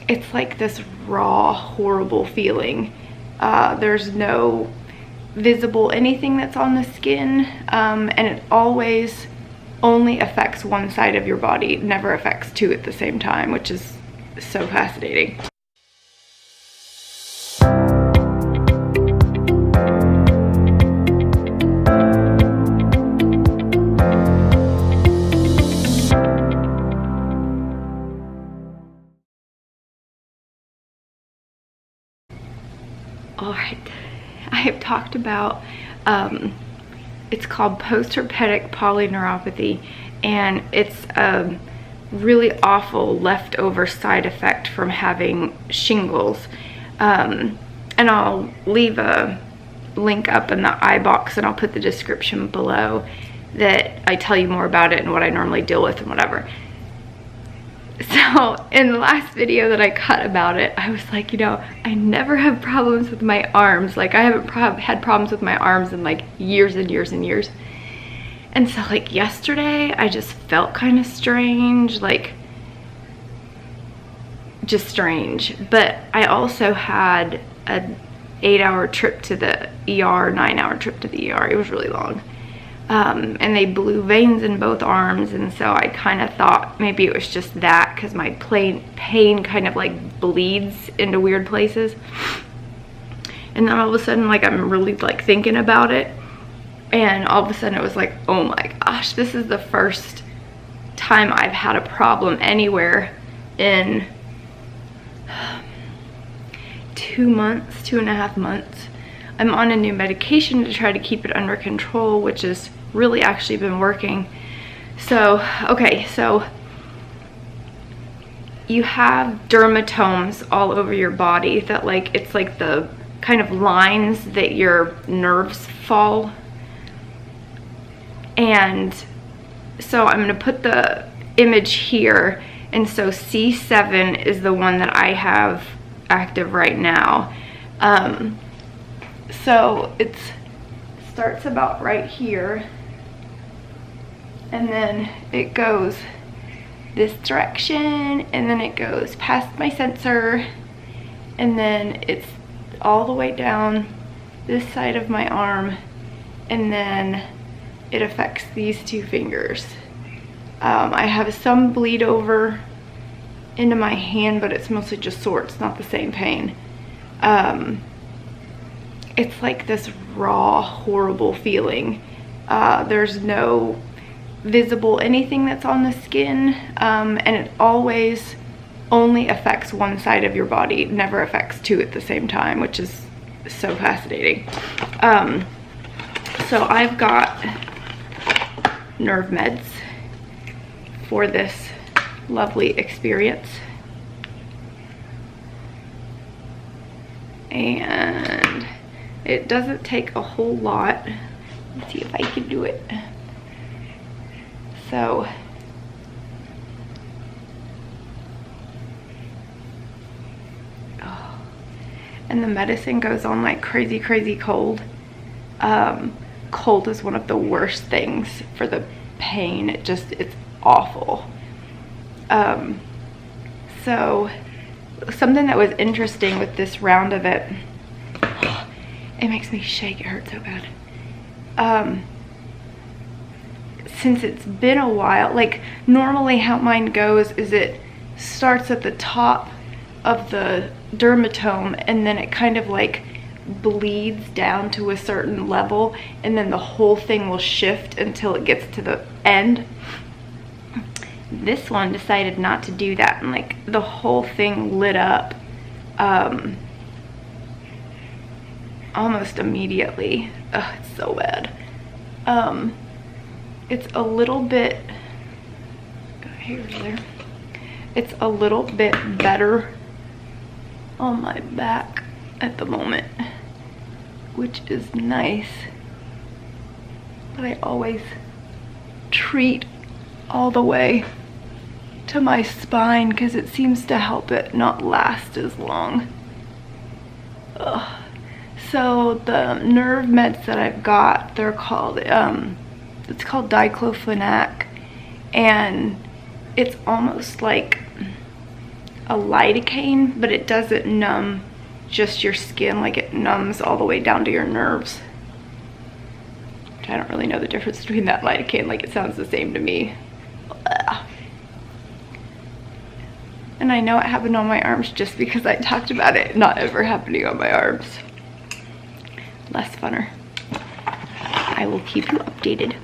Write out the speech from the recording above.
it's like this raw, horrible feeling. There's no visible anything that's on the skin, and it always only affects one side of your body, never affects two at the same time, which is so fascinating. All right, I have talked about, it's called Postherpetic polyneuropathy, and it's a really awful leftover side effect from having shingles. And I'll leave a link up in the iBox, and I'll put the description below that I tell you more about it and what I normally deal with and whatever. So in the last video that I cut about it, I was like, you know, I never have problems with my arms. Like, I haven't had problems with my arms in like years and years and years. And so like yesterday, I just felt kind of strange, like just strange. But I also had an 8-hour trip to the ER, 9-hour trip to the ER. It was really long. And they blew veins in both arms, and so I kind of thought maybe it was just that, because my pain kind of like bleeds into weird places. And then all of a sudden, like, I'm really like thinking about it, and all of a sudden it was like, oh my gosh, this is the first time I've had a problem anywhere in 2 months, 2.5 months. I'm on a new medication to try to keep it under control, which has really actually been working. So, okay, so you have dermatomes all over your body that, like, it's like the kind of lines that your nerves fall. And so I'm gonna put the image here, and so C7 is the one that I have active right now. So it starts about right here, and then it goes this direction, and then it goes past my sensor, and then it's all the way down this side of my arm, and then it affects these 2 fingers. I have some bleed over into my hand, but it's mostly just sore. It's not the same pain. It's like this raw, horrible feeling. There's no visible anything that's on the skin, and it always only affects one side of your body, never affects two at the same time, which is so fascinating. So I've got nerve meds for this lovely experience. And it doesn't take a whole lot. Let's see if I can do it. So and the medicine goes on like crazy, crazy cold. Cold is one of the worst things for the pain. It's awful. So something that was interesting with this round of it, it makes me shake, it hurts so bad. Since it's been a while, like normally how mine goes is it starts at the top of the dermatome, and then it kind of like bleeds down to a certain level, and then the whole thing will shift until it gets to the end. This one decided not to do that, and like the whole thing lit up almost immediately. Ugh, it's so bad. It's a little bit, it's a little bit better on my back at the moment, which is nice. But I always treat all the way to my spine because it seems to help it not last as long. Ugh. So the nerve meds that I've got, they're called, it's called diclofenac, and it's almost like a lidocaine, but it doesn't numb just your skin, like it numbs all the way down to your nerves. Which I don't really know the difference between that lidocaine, like it sounds the same to me. Ugh. And I know it happened on my arms just because I talked about it not ever happening on my arms. Less funner. I will keep you updated.